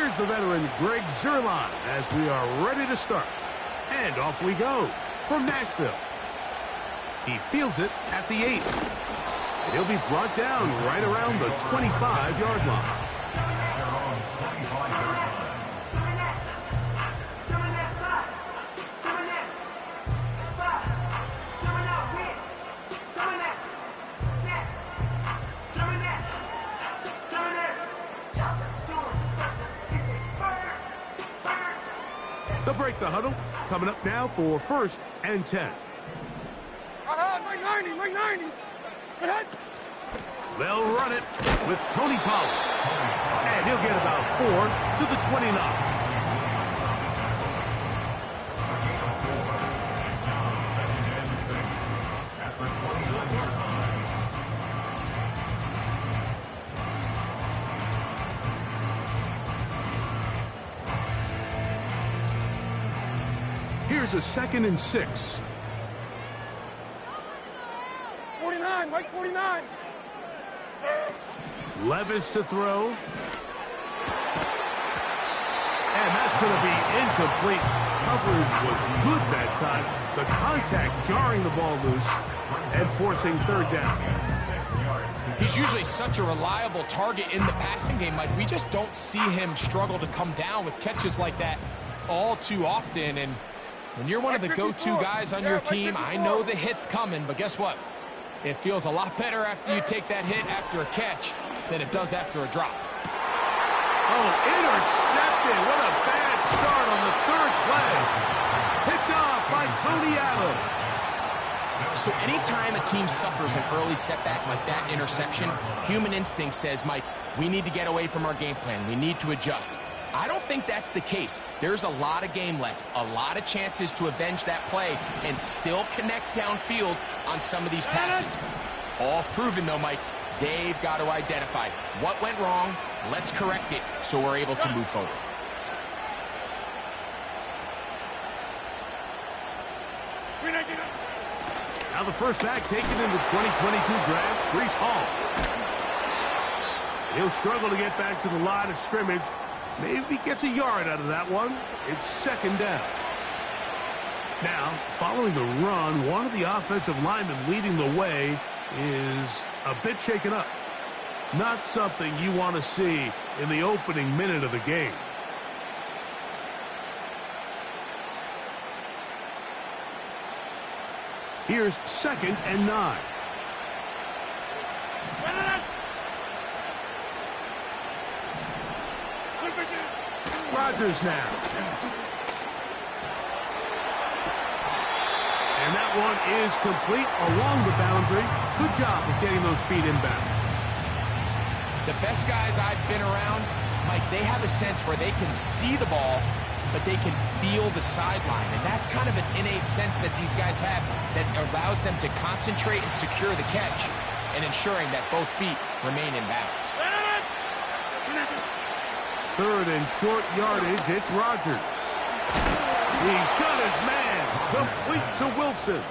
Here's the veteran Greg Zuerlein as we are ready to start. And off we go from Nashville. He fields it at the 8. And he'll be brought down right around the 25-yard line. They'll break the huddle. Coming up now for 1st and 10. They'll run it with Tony Pollard. And he'll get about 4 to the 29. Here's a 2nd and 6. 49, Mike, 49. Levis to throw. And that's going to be incomplete. Coverage was good that time. The contact jarring the ball loose and forcing 3rd down. He's usually such a reliable target in the passing game. Like, we just don't see him struggle to come down with catches like that all too often. And when you're one of the go-to guys on your team, I know the hit's coming, but guess what? It feels a lot better after you take that hit after a catch than it does after a drop. Oh, intercepted. What a bad start on the 3rd play. Picked off by Tony Adams. So anytime a team suffers an early setback like that interception, human instinct says, Mike, we need to get away from our game plan. We need to adjust. I don't think that's the case. There's a lot of game left, a lot of chances to avenge that play and still connect downfield on some of these passes. All proven, though, Mike, they've got to identify what went wrong, let's correct it so we're able to move forward. Now the first back taken in the 2022 draft, Breece Hall. He'll struggle to get back to the line of scrimmage. Maybe gets a yard out of that one. It's 2nd down. Now, following the run, one of the offensive linemen leading the way is a bit shaken up. Not something you want to see in the opening minute of the game. Here's 2nd and 9. Rodgers now. And that one is complete along the boundary. Good job of getting those feet inbound. The best guys I've been around, Mike, they have a sense where they can see the ball, but they can feel the sideline. And that's kind of an innate sense that these guys have that allows them to concentrate and secure the catch and ensuring that both feet remain in bounds. 3rd and short yardage, it's Rodgers. He's got his man. Complete to Wilson.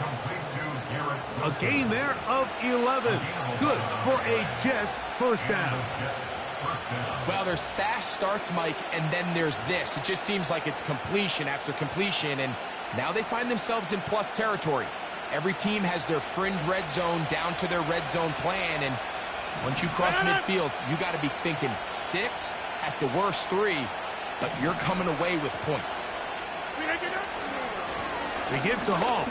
A gain there of 11. Good for a Jets 1st down. Well, there's fast starts, Mike, and then there's this. It just seems like it's completion after completion, and now they find themselves in plus territory. Every team has their fringe red zone down to their red zone plan, and once you cross midfield, you got to be thinking 6, at the worst 3, but you're coming away with points. They give to Hall.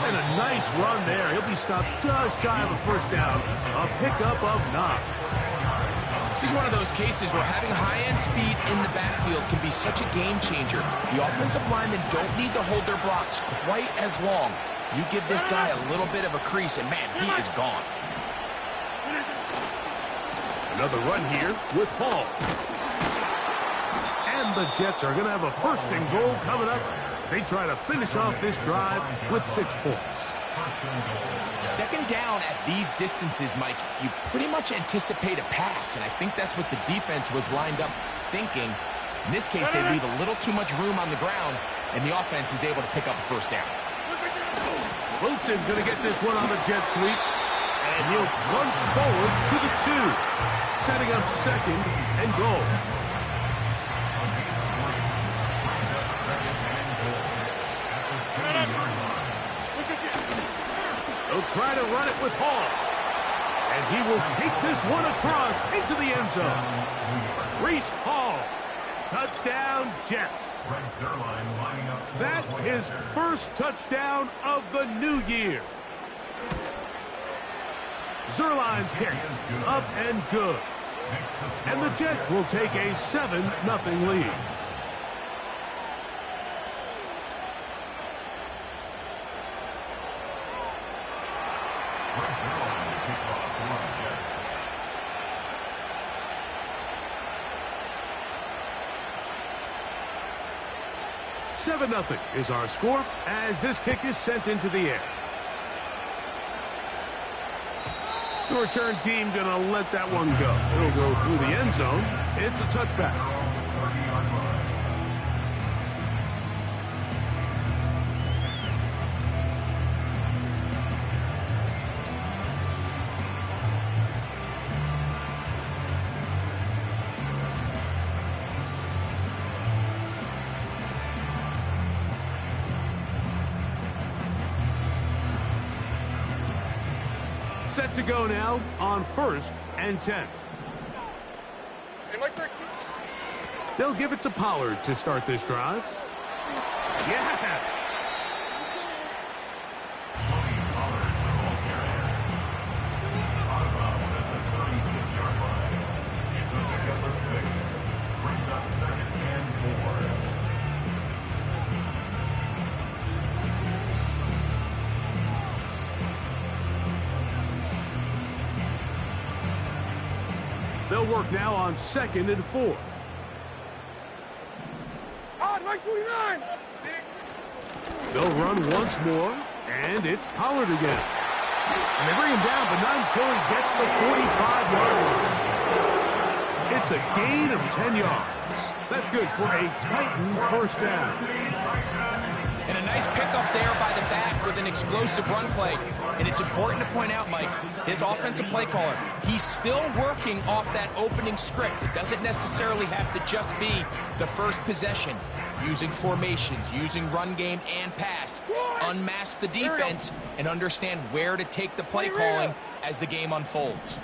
And a nice run there. He'll be stopped just shy of a 1st down. A pickup of 9. This is one of those cases where having high-end speed in the backfield can be such a game changer. The offensive linemen don't need to hold their blocks quite as long. You give this guy a little bit of a crease, and man, he is gone. Another run here with Hall. And the Jets are going to have a 1st and goal coming up. They try to finish off this drive with 6 points. 2nd down at these distances, Mike, you pretty much anticipate a pass, and I think that's what the defense was lined up thinking. In this case, they leave a little too much room on the ground, and the offense is able to pick up a 1st down. Wilson going to get this one on the jet sweep. And he'll plunge forward to the 2, setting up second and goal. They'll try to run it with Hall. And he will take this one across into the end zone. Breece Hall. Touchdown, Jets. That's his first touchdown of the new year. Zuerlein's kick, up and good. And the Jets will take a 7-0 lead. Seven 7-0 is our score as this kick is sent into the air. The return team going to let that one go. It'll go through the end zone. It's a touchback. Set to go now on 1st and 10. They'll give it to Pollard to start this drive. Yeah! They'll work now on 2nd and 4. They'll run once more, and it's Pollard again. And they bring him down, but not until he gets the 45-yard line. It's a gain of 10 yards. That's good for a Titan first down. And a nice pickup there by the back with an explosive run play. And it's important to point out, Mike, his offensive play caller, he's still working off that opening script. It doesn't necessarily have to just be the first possession. Using formations, using run game and pass. Unmask the defense and understand where to take the play calling as the game unfolds.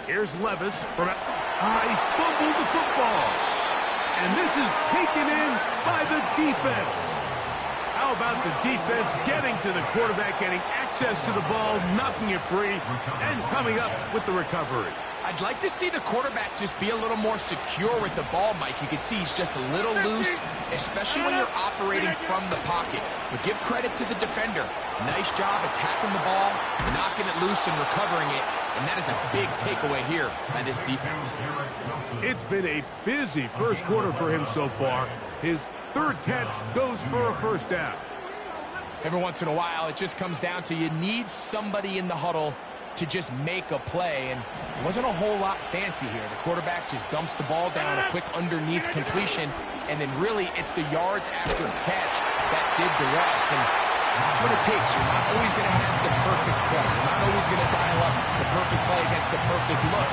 Here's Levis from he fumbled the football. And this is taken in by the defense. How about the defense getting to the quarterback, getting access to the ball, knocking it free, and coming up with the recovery? I'd like to see the quarterback just be a little more secure with the ball, Mike. You can see he's just a little loose, especially when you're operating from the pocket. But give credit to the defender. Nice job attacking the ball, knocking it loose and recovering it. And that is a big takeaway here by this defense. It's been a busy first quarter for him so far. His 3rd catch goes for a first down. Every once in a while, it just comes down to you need somebody in the huddle to just make a play, and it wasn't a whole lot fancy here. The quarterback just dumps the ball down, a quick underneath completion, and then really it's the yards after catch that did the rest, and that's what it takes. You're not always going to have the perfect play. You're not always going to dial up the perfect play against the perfect look.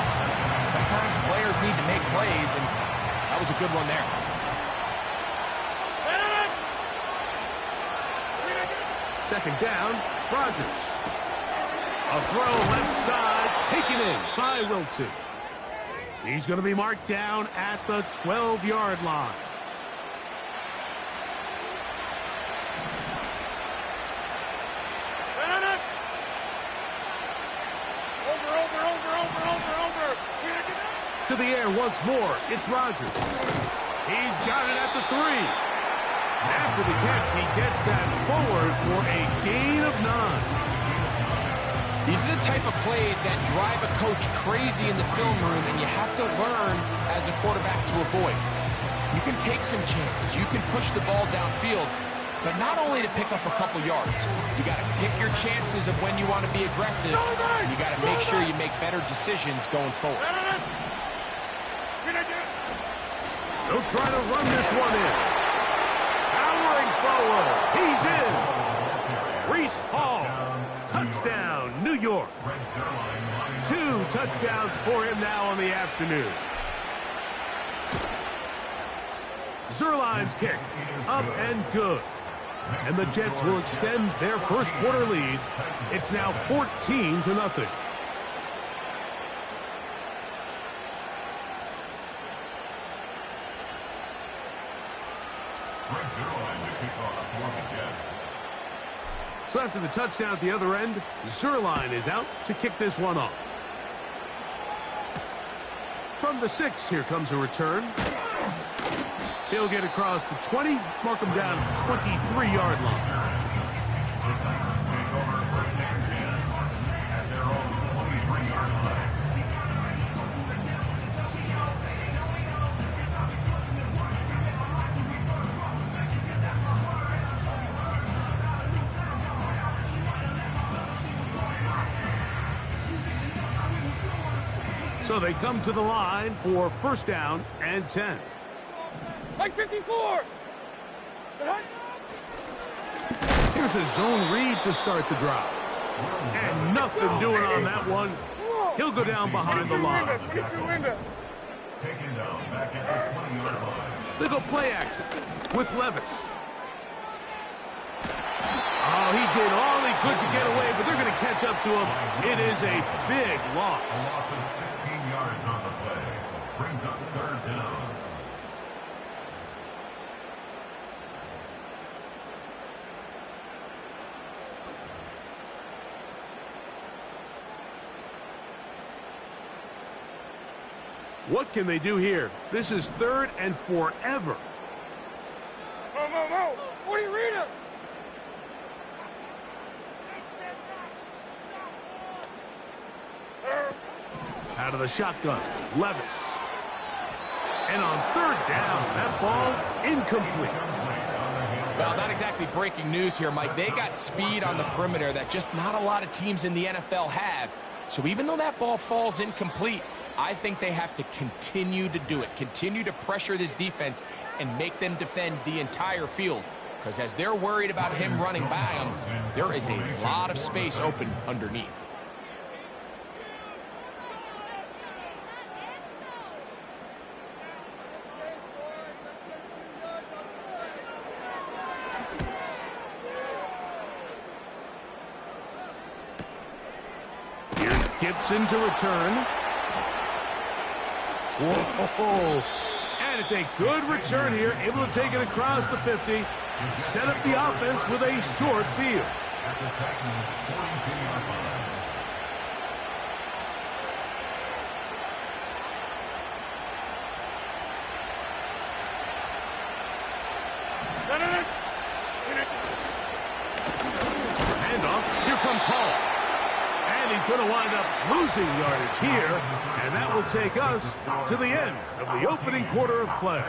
Sometimes players need to make plays, and that was a good one there. Second down, Rodgers. A throw left side, taken in by Wilson. He's going to be marked down at the 12-yard line. Over. To the air once more, it's Rodgers. He's got it at the 3. After the catch, he gets that forward for a gain of 9. These are the type of plays that drive a coach crazy in the film room, and you have to learn as a quarterback to avoid. You can take some chances. You can push the ball downfield, but not only to pick up a couple yards. You got to pick your chances of when you want to be aggressive, and you got to make sure you make better decisions going forward. They'll try to run this one in. Powering forward. He's in. Breece Hall. Touchdown. Touchdown, New York. 2 touchdowns for him now on the afternoon. Zuerlein's kick, up and good. And the Jets will extend their first quarter lead. It's now 14-0. So after the touchdown at the other end, Zuerlein is out to kick this one off. From the 6, here comes a return. He'll get across the 20, mark him down at the 23-yard line. So they come to the line for first down and 10. Like 54. Here's a zone read to start the drive. And nothing doing on that one. He'll go down behind the line. They go play action with Levis. Oh, he did all he could to get away, but they're going to catch up to him. It is a big loss. A loss of 16 yards on the play. Brings up third down. What can they do here? This is 3rd and forever. Mo. 40 Rita. Out of the shotgun, Levis. And on 3rd down, that ball incomplete. Well, not exactly breaking news here, Mike. They got speed on the perimeter that just not a lot of teams in the NFL have. So even though that ball falls incomplete, I think they have to continue to do it. Continue to pressure this defense and make them defend the entire field. Because as they're worried about him running by them, there is a lot of space open underneath. Gibson to return. Whoa. And it's a good return here, able to take it across the 50. Set up the offense with a short field. Handoff. Here comes Hall. And he's going to wind up losing yardage here, and that will take us to the end of the opening quarter of play.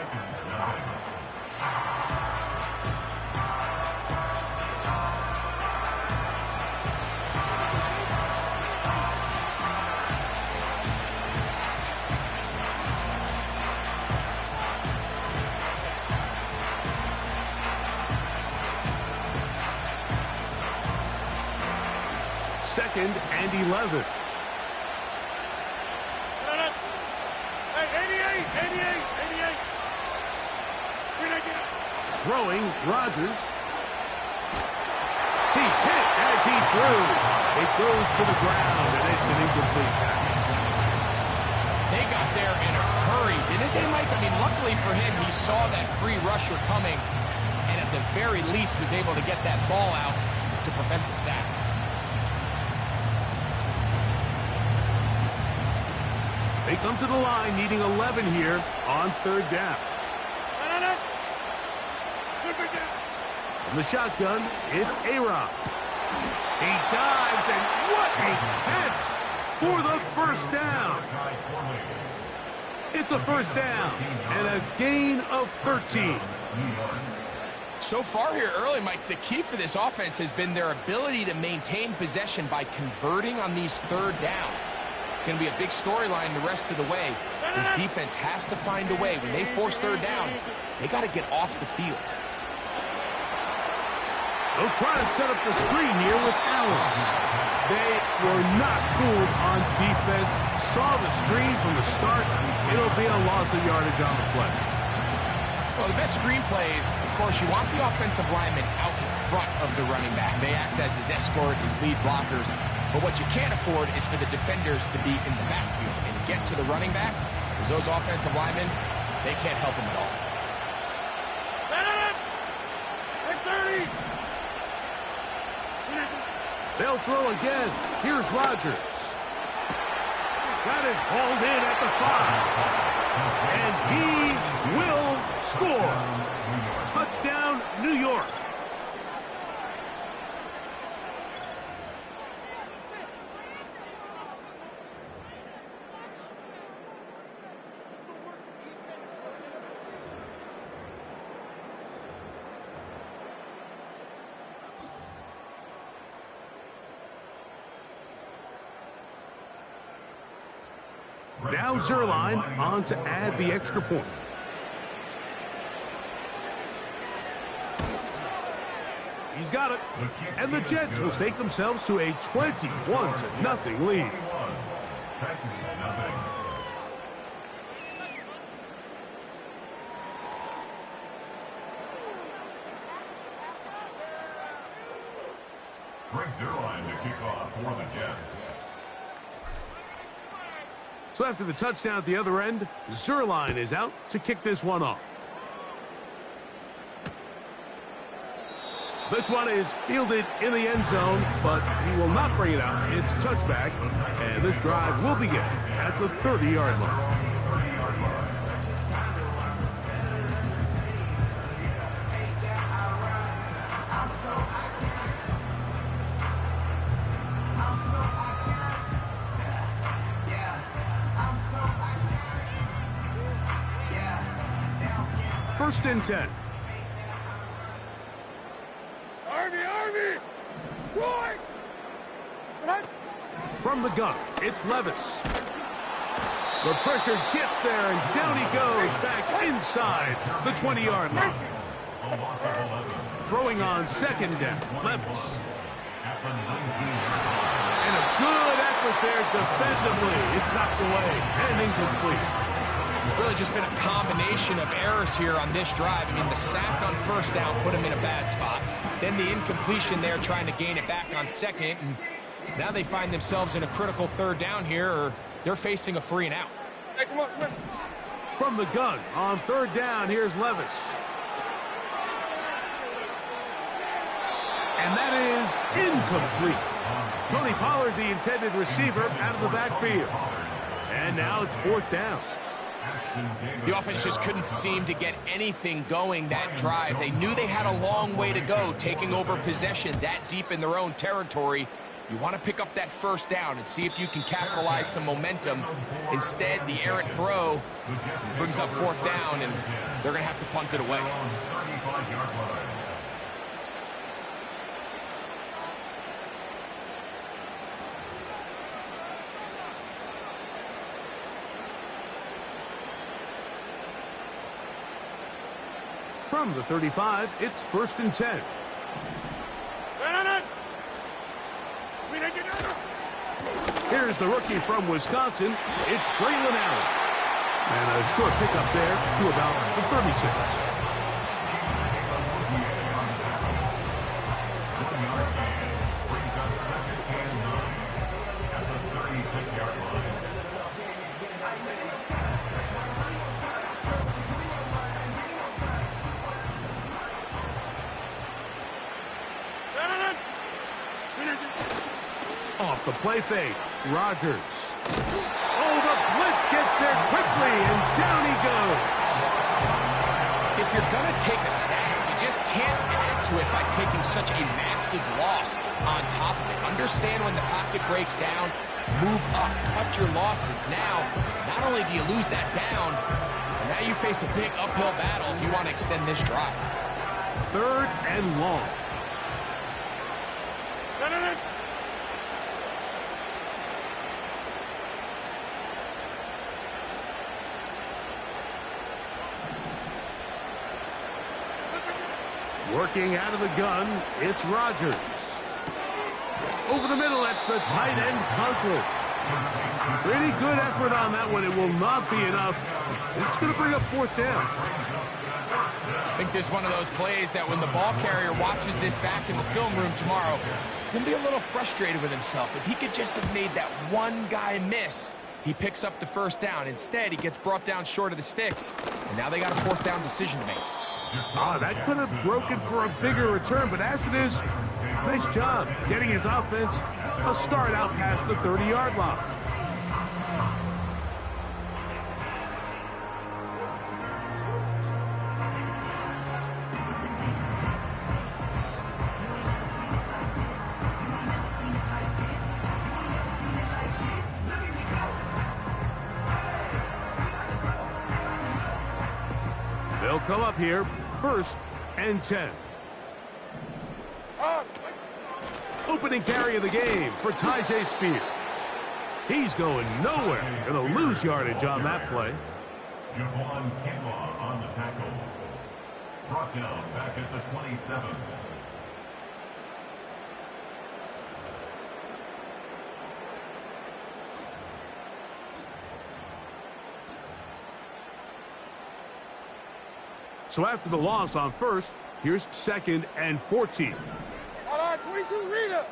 Second and 11. Hey, 88. Throwing, Rodgers. He's hit as he threw. It goes to the ground, and it's an incomplete pass. They got there in a hurry, didn't they, Mike? I mean, luckily for him, he saw that free rusher coming, and at the very least was able to get that ball out to prevent the sack. They come to the line needing 11 here on 3rd down. From the shotgun, it's A-Rob. He dives, and what a catch for the first down. It's a first down and a gain of 13. So far here early, Mike, the key for this offense has been their ability to maintain possession by converting on these 3rd downs. It's going to be a big storyline the rest of the way. This defense has to find a way. When they force 3rd down, they got to get off the field. They'll try to set up the screen here with Allen. They were not fooled on defense. Saw the screen from the start. It'll be a loss of yardage on the play. Well, the best screen plays, of course, you want the offensive linemen out in front of the running back. They act as his escort, his lead blockers. But what you can't afford is for the defenders to be in the backfield and get to the running back, because those offensive linemen, they can't help him at all. Take 30. They'll throw again. Here's Rodgers. That is hauled in at the 5. And he will score. Touchdown, New York. Now Zuerlein on to add the extra point. He's got it. And the Jets will stake themselves to a 21-0 lead. Greg Zuerlein to kick off for the Jets. So after the touchdown at the other end, Zuerlein is out to kick this one off. This one is fielded in the end zone, but he will not bring it out. It's touchback, and this drive will begin at the 30-yard line. First and 10. Army! Strike! From the gun, it's Levis. The pressure gets there, and down he goes back inside the 20-yard line. Throwing on second down, Levis. And a good effort there defensively. It's knocked away and incomplete. Really just been a combination of errors here on this drive. I mean, the sack on first down put him in a bad spot. Then the incompletion there trying to gain it back on second. And now they find themselves in a critical third down here, or they're facing a 3 and out. Hey, come on. From the gun on third down, here's Levis. And that is incomplete. Tony Pollard, the intended receiver, out of the backfield. And now it's fourth down. The offense just couldn't seem to get anything going that drive. They knew they had a long way to go, taking over possession that deep in their own territory. You want to pick up that first down and see if you can capitalize some momentum. Instead, the errant throw brings up fourth down, and they're going to have to punt it away. From the 35, it's first and 10. Here's the rookie from Wisconsin. It's Braylon Allen. And a short pickup there to about the 36. Off the play fake, Rodgers. Oh, the blitz gets there quickly, and down he goes. If you're going to take a sack, you just can't add to it by taking such a massive loss on top of it. Understand when the pocket breaks down, move up, cut your losses. Now, not only do you lose that down, but now you face a big uphill battle if you want to extend this drive. Third and long. Working out of the gun, it's Rodgers. Over the middle, that's the tight end, Conklin. Pretty good effort on that one. It will not be enough. It's going to bring up fourth down. I think this is one of those plays that when the ball carrier watches this back in the film room tomorrow, he's going to be a little frustrated with himself. If he could just have made that one guy miss, he picks up the first down. Instead, he gets brought down short of the sticks, and now they got a fourth down decision to make. That could have broken for a bigger return, but as it is, nice job getting his offense a start out past the 30-yard line. They'll come up here, 1st and 10. Opening carry of the game for Tyjae Spears. He's going nowhere. Going to lose yardage on that play. Javon Kinlaw on the tackle. Brought down back at the 27. So after the loss on 1st, here's 2nd and 14. Hold on, 22, Rita.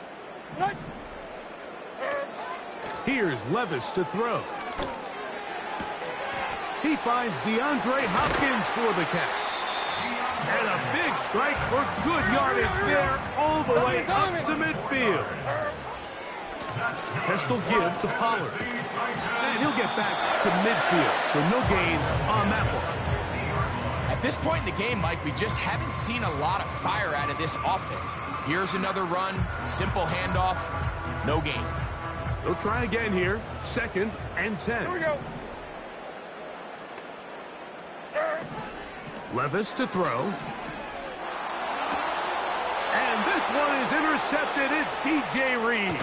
Right. Here's Levis to throw. He finds DeAndre Hopkins for the catch. And a big strike for good yardage there all the way up to midfield. Pistol give to Pollard. And he'll get back to midfield, so no gain on that one. At this point in the game, Mike, we just haven't seen a lot of fire out of this offense. Here's another run, simple handoff, no gain. They'll try again here, 2nd and 10. Here we go. Levis to throw. And this one is intercepted. It's DJ Reed.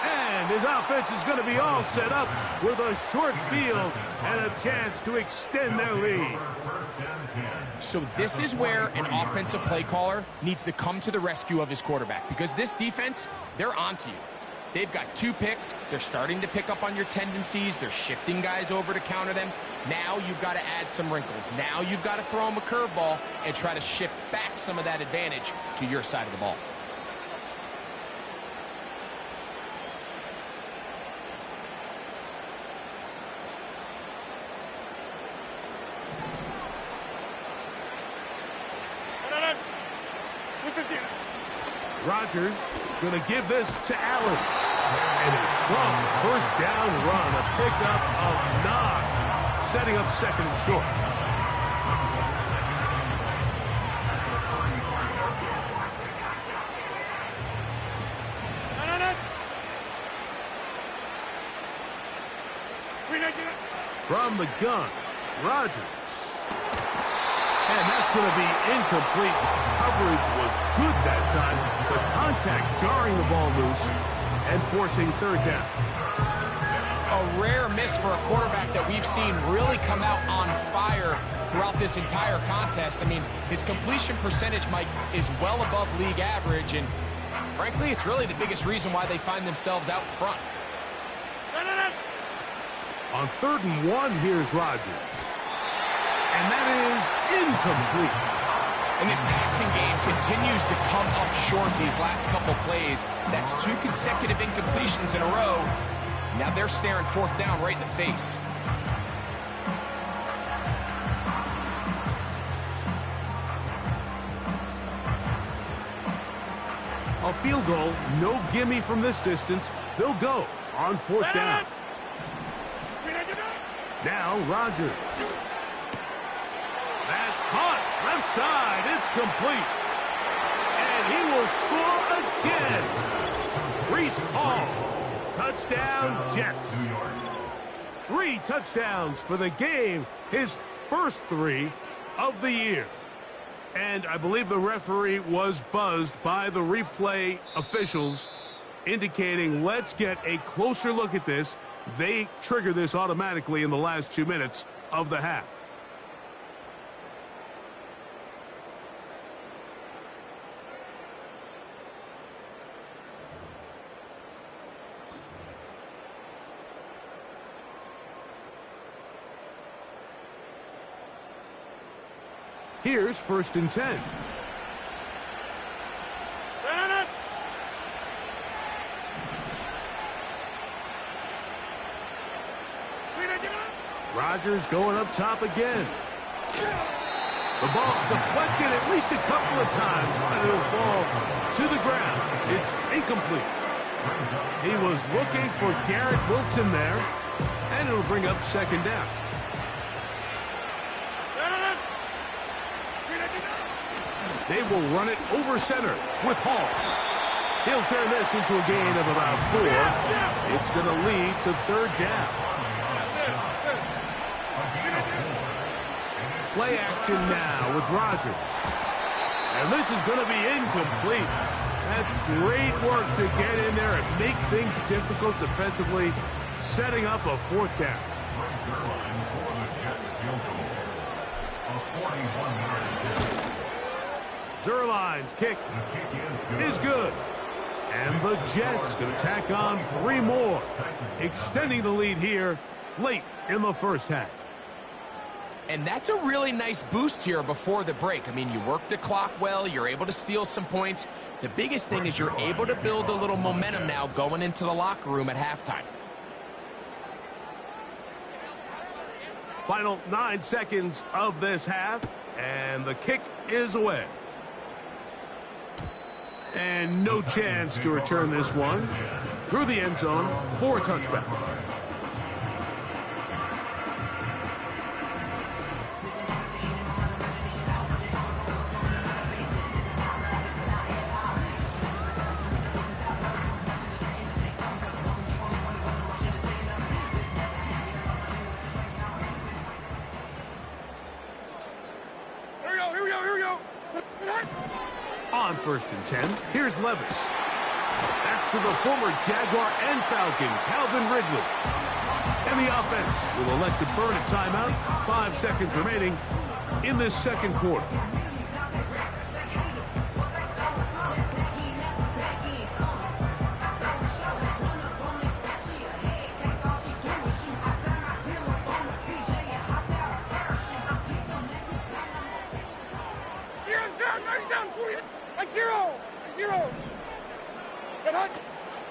And his offense is going to be all set up with a short field and a chance to extend their lead. So this is where an offensive play caller needs to come to the rescue of his quarterback, because this defense, they're onto you. They've got 2 picks. They're starting to pick up on your tendencies. They're shifting guys over to counter them. Now you've got to add some wrinkles. Now you've got to throw them a curveball and try to shift back some of that advantage to your side of the ball. Rodgers going to give this to Allen. And a strong first down run, a pickup of 9, setting up 2nd and short. From the gun, Rodgers. And that's going to be incomplete. Coverage was good that time. The contact jarring the ball loose and forcing 3rd down. A rare miss for a quarterback that we've seen really come out on fire throughout this entire contest. I mean, his completion percentage, Mike, is well above league average, and frankly, it's really the biggest reason why they find themselves out front. On 3rd and 1, here's Rodgers. And that is incomplete. And this passing game continues to come up short these last couple plays. That's 2 consecutive incompletions in a row. Now they're staring 4th down right in the face. A field goal, no gimme from this distance. They'll go on 4th down. Now Rodgers. That's caught. Left side. It's complete. And he will score again. Breece Hall. Touchdown, Jets. 3 touchdowns for the game. His first 3 of the year. And I believe the referee was buzzed by the replay officials, indicating let's get a closer look at this. They trigger this automatically in the last 2 minutes of the half. Here's 1st and 10. Rodgers going up top again. The ball deflected at least a couple of times, but it'll fall to the ground. It's incomplete. He was looking for Garrett Wilson there, and it'll bring up 2nd down. They will run it over center with Hall. He'll turn this into a gain of about 4. It's going to lead to 3rd down. Play action now with Rodgers. And this is going to be incomplete. That's great work to get in there and make things difficult defensively, setting up a 4th down. Zuerlein's kick is good. And the Jets going to tack on 3 more, extending the lead here late in the 1st half. And that's a really nice boost here before the break. I mean, you work the clock well. You're able to steal some points. The biggest thing is you're able to build a little momentum now going into the locker room at halftime. Final 9 seconds of this half, and the kick is away. And no chance to return this one through the end zone for a touchback. On 1st and 10, here's Levis. That's to the former Jaguar and Falcon, Calvin Ridley. And the offense will elect to burn a timeout. 5 seconds remaining in this 2nd quarter.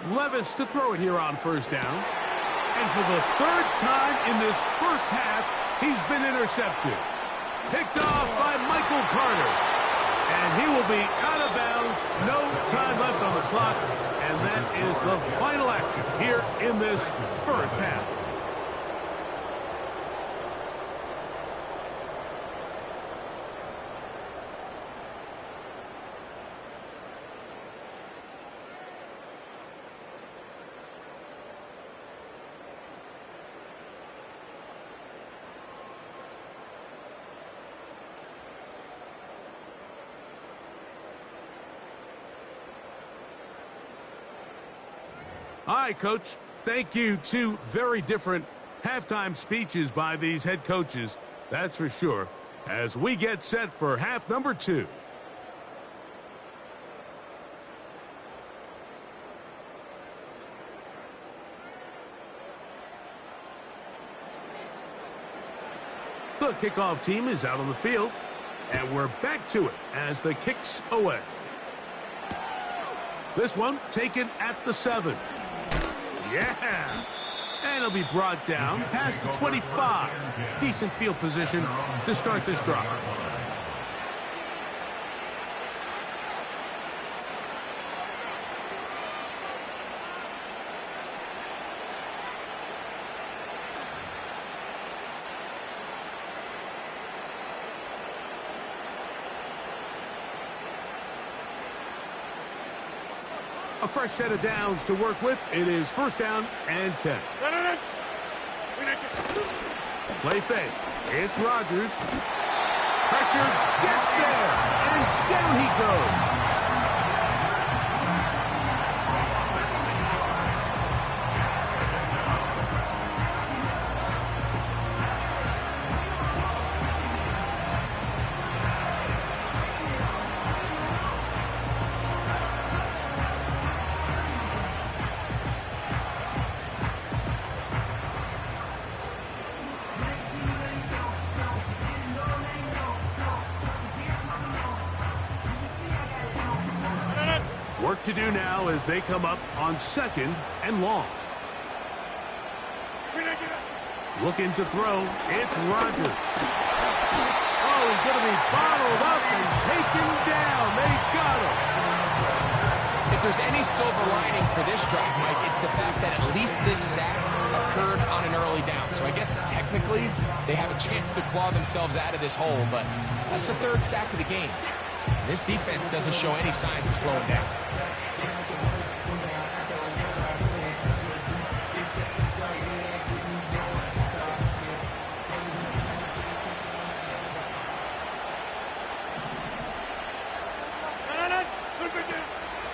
Levis to throw it here on 1st down. And for the 3rd time in this 1st half, he's been intercepted. Picked off by Michael Carter. And he will be out of bounds. No time left on the clock. And that is the final action here in this 1st half. All right, Coach, thank you. 2 very different halftime speeches by these head coaches, that's for sure, as we get set for half number 2. The kickoff team is out on the field, and we're back to it as the kick's away. This one taken at the 7. Yeah. And it'll be brought down past the 25. Decent field position to start this drive. A fresh set of downs to work with. It is 1st down and 10. Play fake. It's Rodgers. Pressure gets there. And down he goes. Work to do now as they come up on 2nd and long. Looking to throw. It's Rodgers. Oh, he's going to be bottled up and taken down. They got him. If there's any silver lining for this drive, Mike, it's the fact that at least this sack occurred on an early down. So I guess technically they have a chance to claw themselves out of this hole, but that's the 3rd sack of the game. This defense doesn't show any signs of slowing down.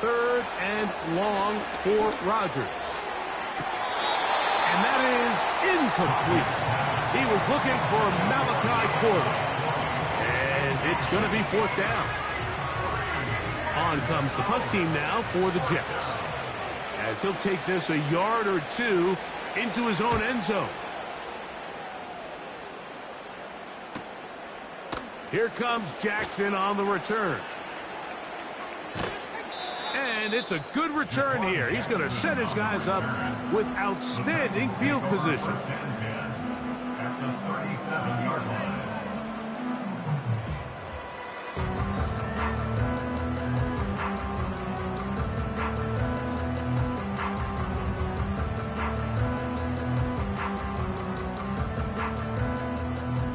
Third and long for Rodgers. And that is incomplete. He was looking for Malachi Porter. And it's going to be 4th down. On comes the punt team now for the Jets, as he'll take this a yard or 2 into his own end zone. Here comes Jackson on the return. And it's a good return here. He's going to set his guys up with outstanding field position. At the 37-yard line.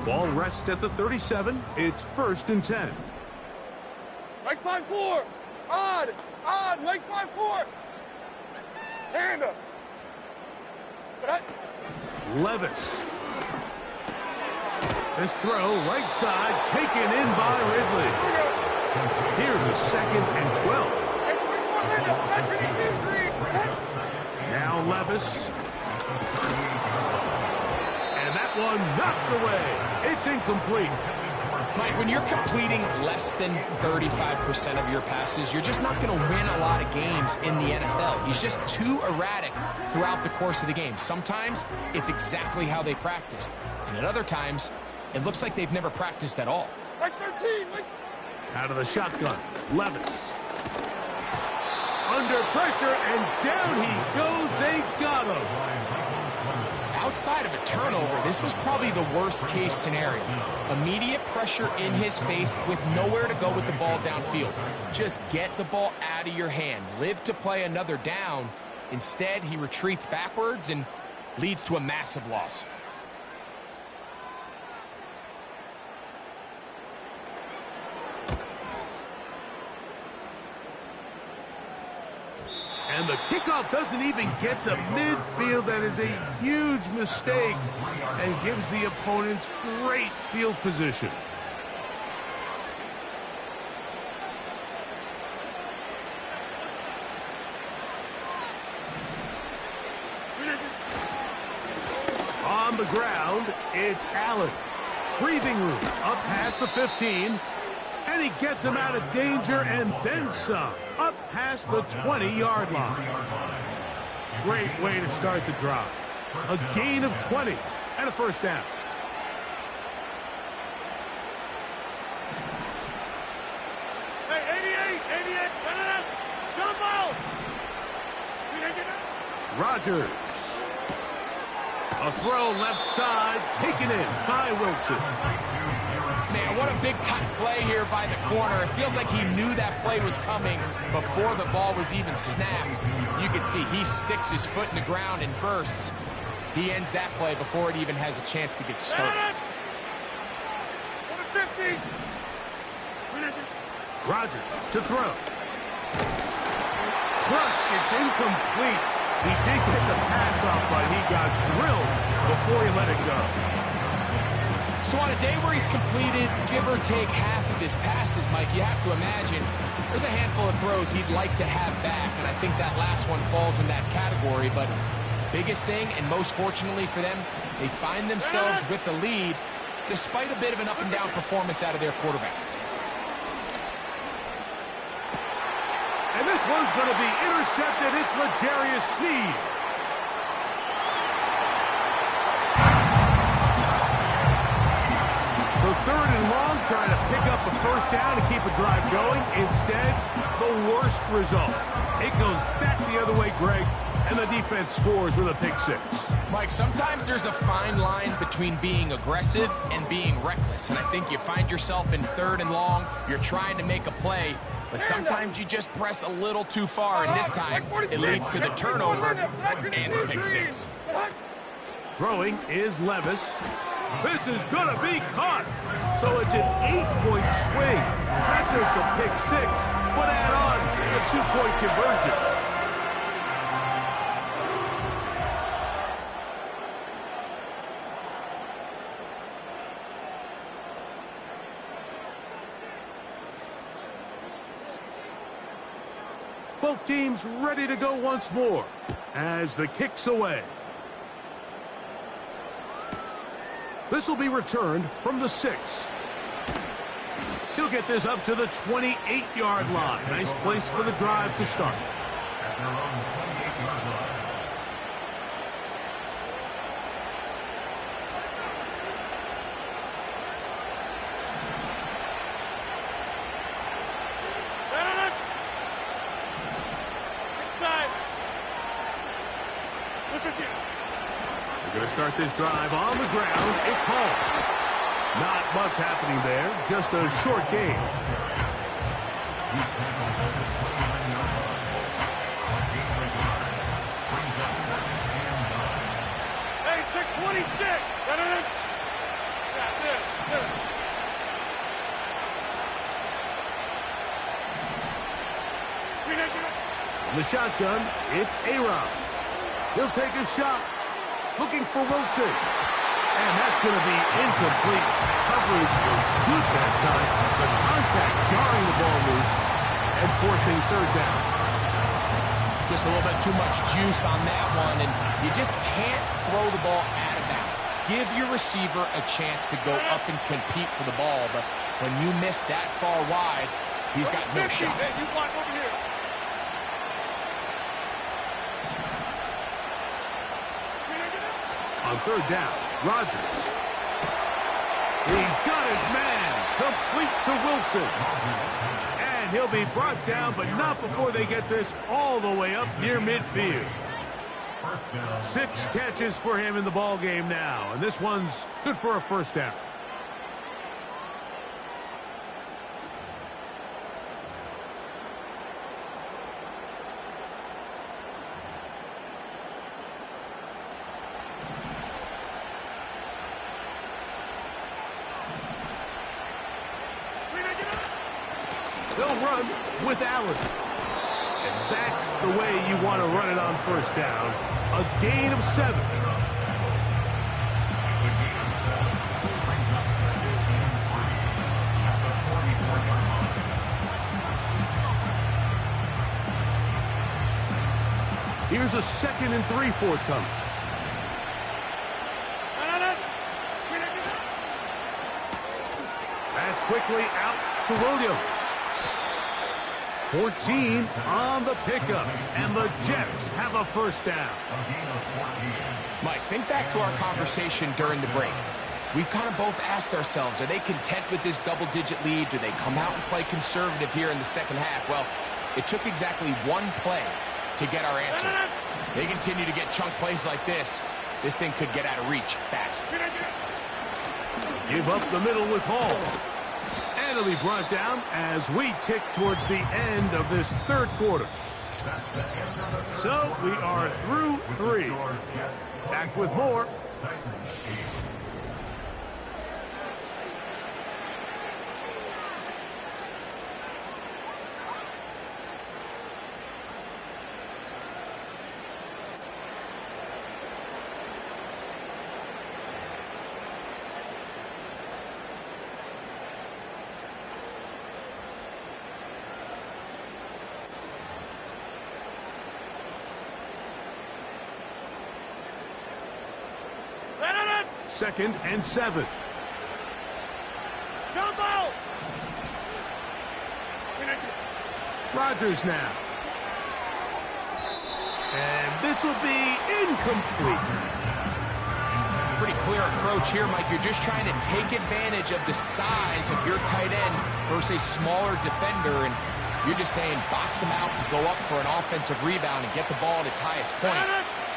Ball rests at the 37. It's 1st and 10. Like 5-4. Odd. Like 5-4. Hand up. Levis. This throw, right side, taken in by Ridley. Here's a 2nd and 12. Now Levis. And that one knocked away. It's incomplete. Mike, when you're completing less than 35% of your passes, you're just not going to win a lot of games in the NFL. He's just too erratic throughout the course of the game. Sometimes it's exactly how they practiced. And at other times, it looks like they've never practiced at all. Like 13. Out of the shotgun, Levis. Under pressure, and down he goes. They got him. Outside of a turnover, this was probably the worst-case scenario. Immediate pressure in his face with nowhere to go with the ball downfield. Just get the ball out of your hand. Live to play another down. Instead, he retreats backwards and leads to a massive loss. And the kickoff doesn't even get to midfield. That is a huge mistake and gives the opponents great field position. On the ground, it's Allen. Breathing room up past the 15. And he gets him out of danger and then some. Up past the 20-yard line. Great way to start the drive. A gain of 20 and a 1st down. Hey, 88. Jump out. Rodgers. A throw left side, taken in by Wilson. Man, what a big-time play here by the corner. It feels like he knew that play was coming before the ball was even snapped. You can see he sticks his foot in the ground and bursts. He ends that play before it even has a chance to get started. Rodgers to throw. Thrust, it's incomplete. He did get the pass off, but he got drilled before he let it go. So on a day where he's completed, give or take half of his passes, Mike, you have to imagine there's a handful of throws he'd like to have back, and I think that last one falls in that category. But biggest thing, and most fortunately for them, they find themselves with the lead despite a bit of an up-and-down performance out of their quarterback. And this one's going to be intercepted. It's L'Jarius Sneed. So 3rd and long, trying to pick up the 1st down to keep a drive going. Instead, the worst result. It goes back the other way, Greg, and the defense scores with a pick six. Mike, sometimes there's a fine line between being aggressive and being reckless, and I think you find yourself in 3rd and long, you're trying to make a play, but sometimes you just press a little too far, and this time it leads to the turnover and the pick six. Throwing is Levis. This is going to be caught. So it's an 8-point swing. Not just the pick six, but add on the 2-point conversion. Both teams ready to go once more as the kick's away. This will be returned from the 6. He'll get this up to the 28-yard line. Nice place for the drive to start. At their own 28-yard line. We're going to start this drive on the ground. It's home. Not much happening there. Just a short game. Hey, 626. Yeah, there. In the shotgun, it's A-Rod. He'll take a shot. Looking for Wilson. And that's going to be incomplete. Coverage was good that time. The contact jarring the ball loose and forcing 3rd down. Just a little bit too much juice on that one, and you just can't throw the ball out of bounds. Give your receiver a chance to go up and compete for the ball, but when you miss that far wide, he's got no shot. Hey, you block over here. On 3rd down, Rodgers. He's got his man. Complete to Wilson. And he'll be brought down, but not before they get this all the way up near midfield. 6 catches for him in the ball game now, and this one's good for a 1st down. They'll run with Allen. And that's the way you want to run it on 1st down. A gain of 7. Here's a 2nd and 3 forthcoming. That's quickly out to Williams. 14 on the pickup, and the Jets have a 1st down. Mike, think back to our conversation during the break. We've kind of both asked ourselves, are they content with this double-digit lead? Do they come out and play conservative here in the 2nd half? Well, it took exactly 1 play to get our answer. They continue to get chunk plays like this. This thing could get out of reach fast. Give up the middle with Hall. And it'll be brought down as we tick towards the end of this 3rd quarter. So we are through 3. Back with more. Second and 7. Jumbo! Rodgers now. And this will be incomplete. Pretty clear approach here, Mike. You're just trying to take advantage of the size of your tight end versus a smaller defender, and You're just saying box him out, go up for an offensive rebound, and get the ball at its highest point.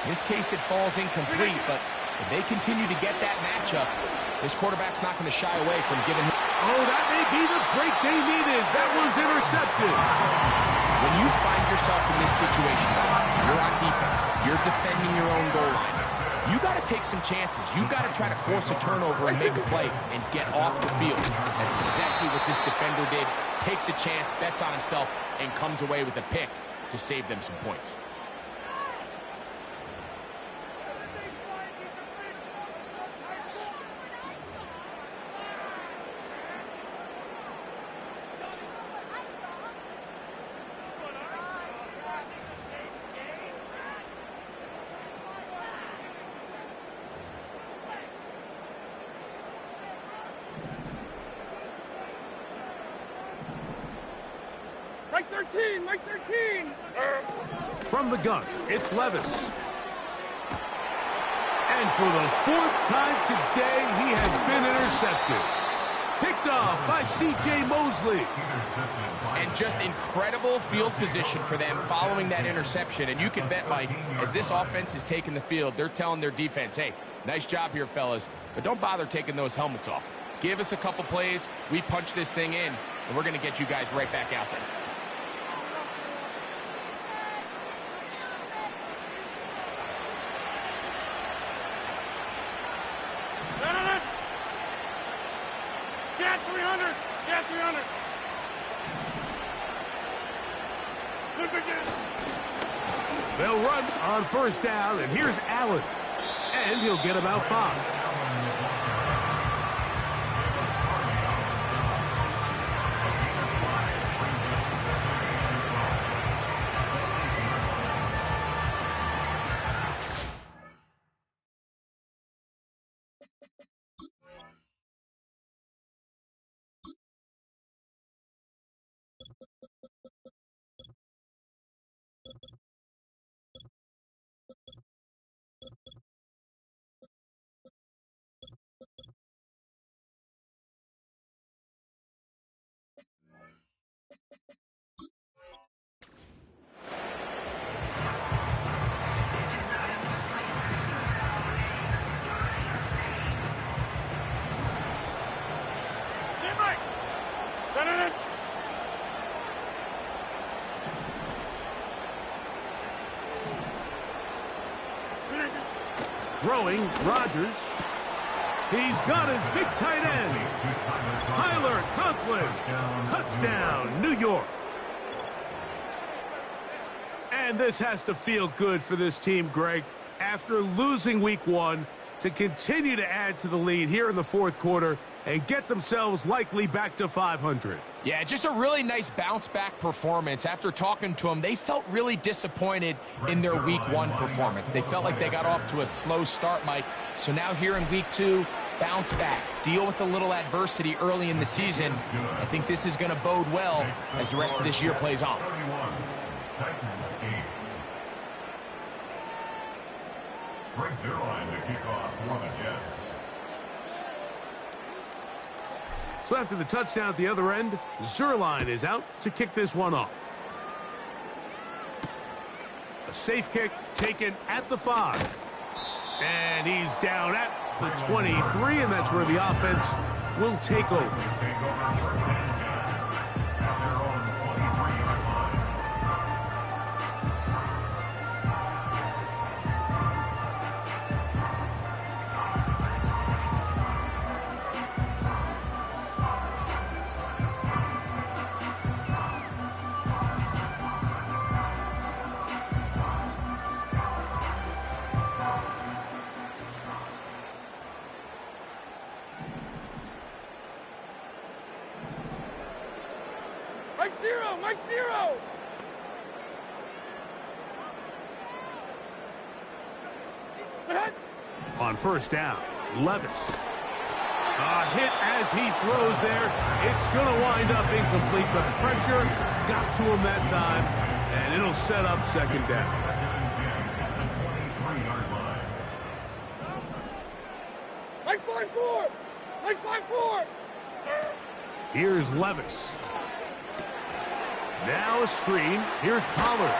In this case, it falls incomplete, but if they continue to get that matchup, this quarterback's not going to shy away from giving him. Oh, that may be the break they needed. That one's intercepted. When you find yourself in this situation, you're on defense, you're defending your own goal line, you got to take some chances. You got to try to force a turnover and make a play and get off the field. That's exactly what this defender did. Takes a chance, bets on himself, and comes away with a pick to save them some points. Mike 13, Mike 13. From the gun, it's Levis. And for the fourth time today, he has been intercepted. Picked off by C.J. Mosley. And just incredible field position for them following that interception. And you can bet, Mike, as this offense is taking the field, they're telling their defense, hey, nice job here, fellas, but don't bother taking those helmets off. Give us a couple plays, we punch this thing in, and we're going to get you guys right back out there. Get 300! Get 300! Good begin! They'll run on first down, and here's Allen. And he'll get about 5. Get Mike! Send it in! Throwing, Rodgers. He's got his big tight end. Tyler Conklin. Touchdown, New York. And this has to feel good for this team, Greg. After losing week 1, to continue to add to the lead here in the fourth quarter and get themselves likely back to 500. Yeah, just a really nice bounce-back performance. After talking to them, they felt really disappointed in their Week 1 performance. They felt like they got off to a slow start, Mike. So now here in Week 2, bounce back, deal with a little adversity early in the season. I think this is going to bode well as the rest of this year plays on. Titans 8. Greg Zuerlein to kick off for the Jets. So after the touchdown at the other end, Zuerlein is out to kick this one off. A safe kick taken at the 5. And he's down at the 23, and that's where the offense will take over. Mike 0! Mike 0! On first down, Levis. A hit as he throws there. It's going to wind up incomplete. The pressure got to him that time, and it'll set up second down. Mike 5-4! Mike 5-4! Here's Levis. Now a screen. Here's Pollard.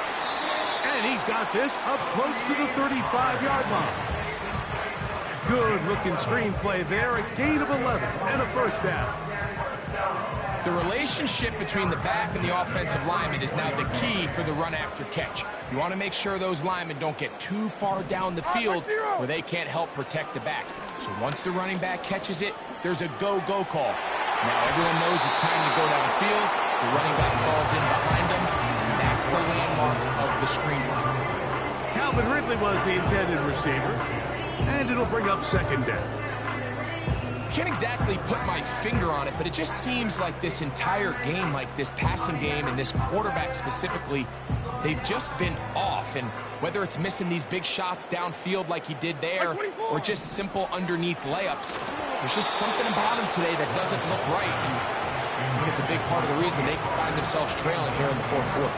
And he's got this up close to the 35-yard line. Good-looking screenplay there. A gain of 11 and a first down. The relationship between the back and the offensive lineman is now the key for the run after catch. You want to make sure those linemen don't get too far down the field where they can't help protect the back. So once the running back catches it, there's a go-go call. Now everyone knows it's time to go downfield. The running back falls in behind him, and that's the landmark of the screenplay. Calvin Ridley was the intended receiver, and it'll bring up second down. Can't exactly put my finger on it, but it just seems like this entire game, like this passing game and this quarterback specifically, they've just been off. And whether it's missing these big shots downfield like he did there or just simple underneath layups, there's just something about him today that doesn't look right. And I think it's a big part of the reason they can find themselves trailing here in the fourth quarter.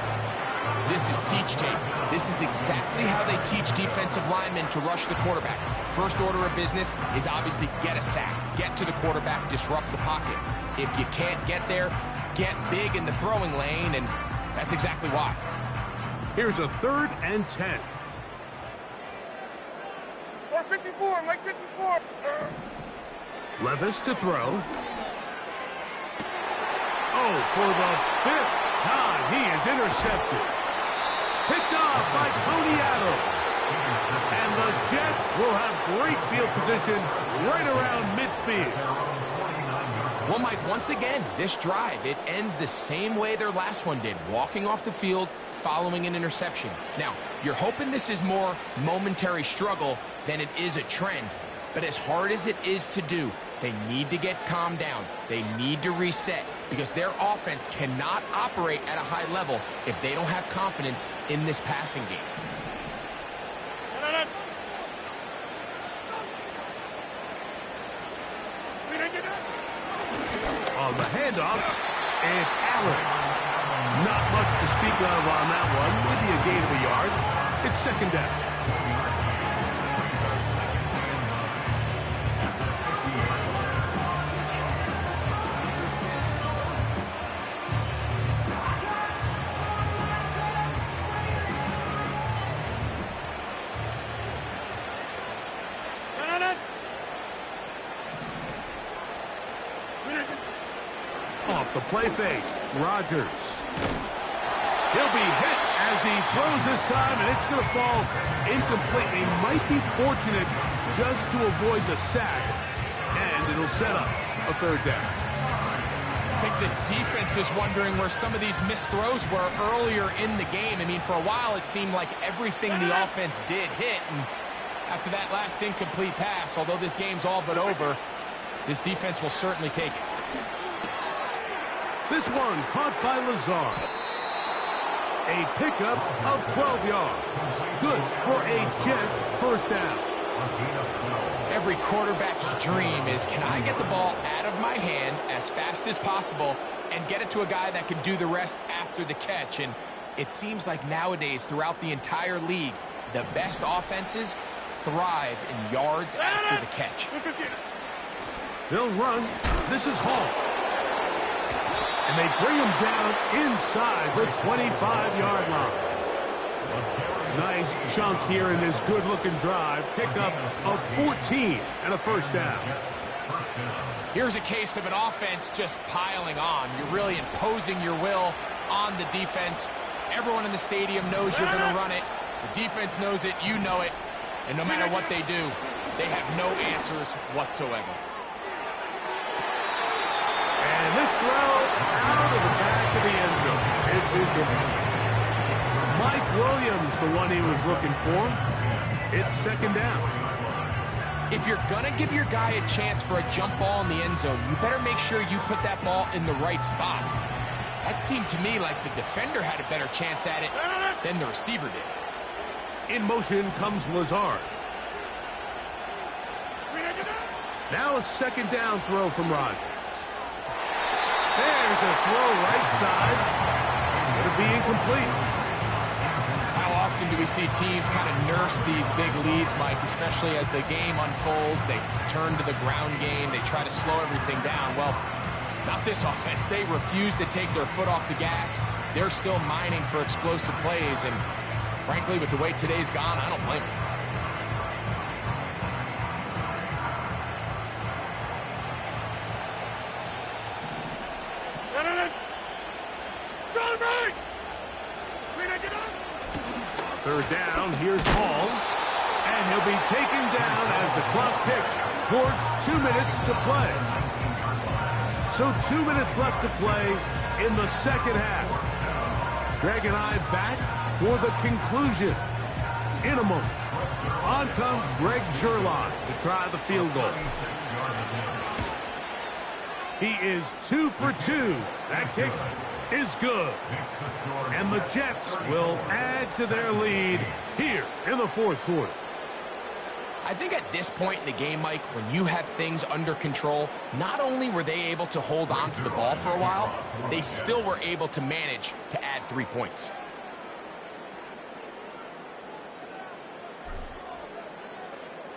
This is teach tape. This is exactly how they teach defensive linemen to rush the quarterback. First order of business is obviously get a sack, get to the quarterback, disrupt the pocket. If you can't get there, get big in the throwing lane, and that's exactly why. Here's a 3rd and 10. Or 54, Mike 54. Levis to throw. Oh, for the 5th time, he is intercepted. Picked off by Tony Adams. And the Jets will have great field position right around midfield. Well, Mike, once again, this drive, it ends the same way their last one did, walking off the field, following an interception. Now, you're hoping this is more momentary struggle than it is a trend. But as hard as it is to do, they need to get calmed down. They need to reset because their offense cannot operate at a high level if they don't have confidence in this passing game. On the handoff, it's Allen. Not much to speak of on that one. Maybe a gain of a yard. It's second down. Off the play fake, Rodgers. He'll be hit as he throws this time, and it's going to fall incomplete. He might be fortunate just to avoid the sack, and it'll set up a 3rd down. I think this defense is wondering where some of these missed throws were earlier in the game. I mean, for a while, it seemed like everything the offense did hit, and after that last incomplete pass, although this game's all but over, this defense will certainly take it. This one caught by Lazard. A pickup of 12 yards. Good for a Jets first down. Every quarterback's dream is, can I get the ball out of my hand as fast as possible and get it to a guy that can do the rest after the catch? And it seems like nowadays throughout the entire league, the best offenses thrive in yards after the catch. They'll run. This is Hall. And they bring him down inside the 25-yard line. Nice chunk here in this good-looking drive. Pickup of 14 and a first down. Here's a case of an offense just piling on. You're really imposing your will on the defense. Everyone in the stadium knows you're going to run it. The defense knows it. You know it. And no matter what they do, they have no answers whatsoever. And this throw out of the back of the end zone. It's incomplete. Mike Williams, the one he was looking for. It's second down. If you're going to give your guy a chance for a jump ball in the end zone, you better make sure you put that ball in the right spot. That seemed to me like the defender had a better chance at it than the receiver did. In motion comes Lazard. Now a second down throw from Rodgers. There's a throw right side. It'll be incomplete. How often do we see teams kind of nurse these big leads, Mike, especially as the game unfolds? They turn to the ground game. They try to slow everything down. Well, Not this offense. They refuse to take their foot off the gas. They're still mining for explosive plays, and frankly, with the way today's gone, I don't blame them. Third down, here's Hall. And he'll be taken down as the clock ticks towards 2 minutes to play. So 2 minutes left to play in the second half. Greg and I back for the conclusion in a moment. On comes Greg Zuerlein to try the field goal. He is 2 for 2. That kick is good. And the Jets will add to their lead here in the fourth quarter. I think at this point in the game, Mike, when you have things under control, not only were they able to hold on to the ball for a while, they still were able to manage to add 3 points.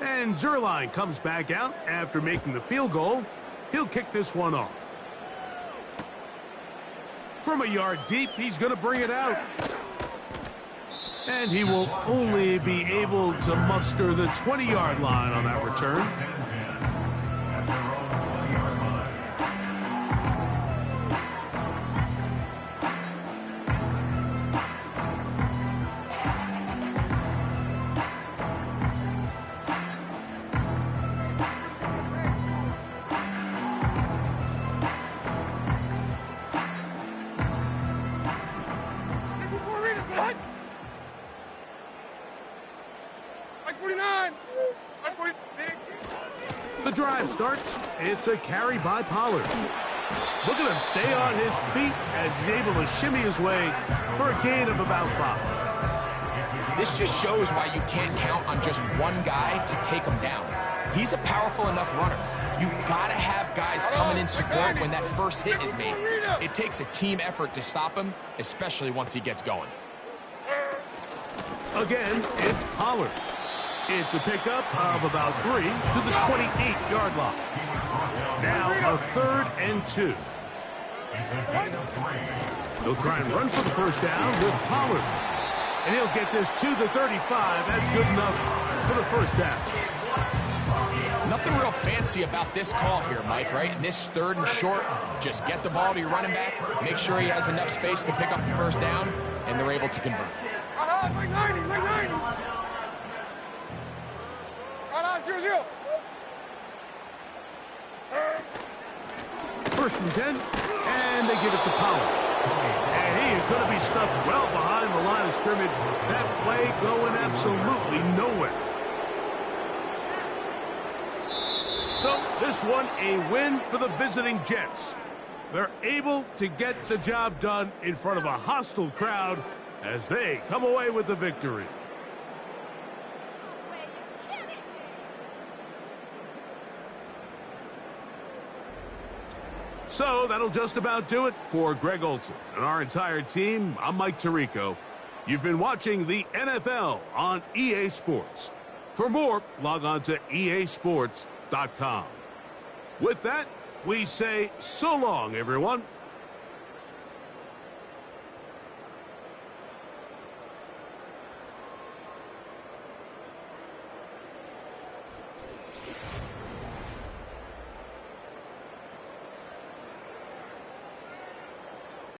And Zuerlein comes back out after making the field goal. He'll kick this one off. From a yard deep, he's going to bring it out. And he will only be able to muster the 20-yard line on that return. The drive starts. It's a carry by Pollard. Look at him stay on his feet as he's able to shimmy his way for a gain of about 5. This just shows why you can't count on just one guy to take him down. He's a powerful enough runner. You gotta have guys coming in support when that first hit is made. It takes a team effort to stop him, especially once he gets going. Again, it's Pollard. It's a pickup of about 3 to the 28-yard line. Now a 3rd and 2. He'll try and run for the first down with Pollard. And he'll get this to the 35. That's good enough for the first down. Nothing real fancy about this call here, Mike, right? In this 3rd and short, just get the ball to your running back, make sure he has enough space to pick up the first down, and they're able to convert. Like 90, like 90. 0-0. First and 10, and they give it to Pollard. And he is going to be stuffed well behind the line of scrimmage. That play going absolutely nowhere. So this one a win for the visiting Jets. They're able to get the job done in front of a hostile crowd as they come away with the victory. So that'll just about do it for Greg Olsen and our entire team. I'm Mike Tirico. You've been watching the NFL on EA Sports. For more, log on to easports.com. With that, we say so long, everyone.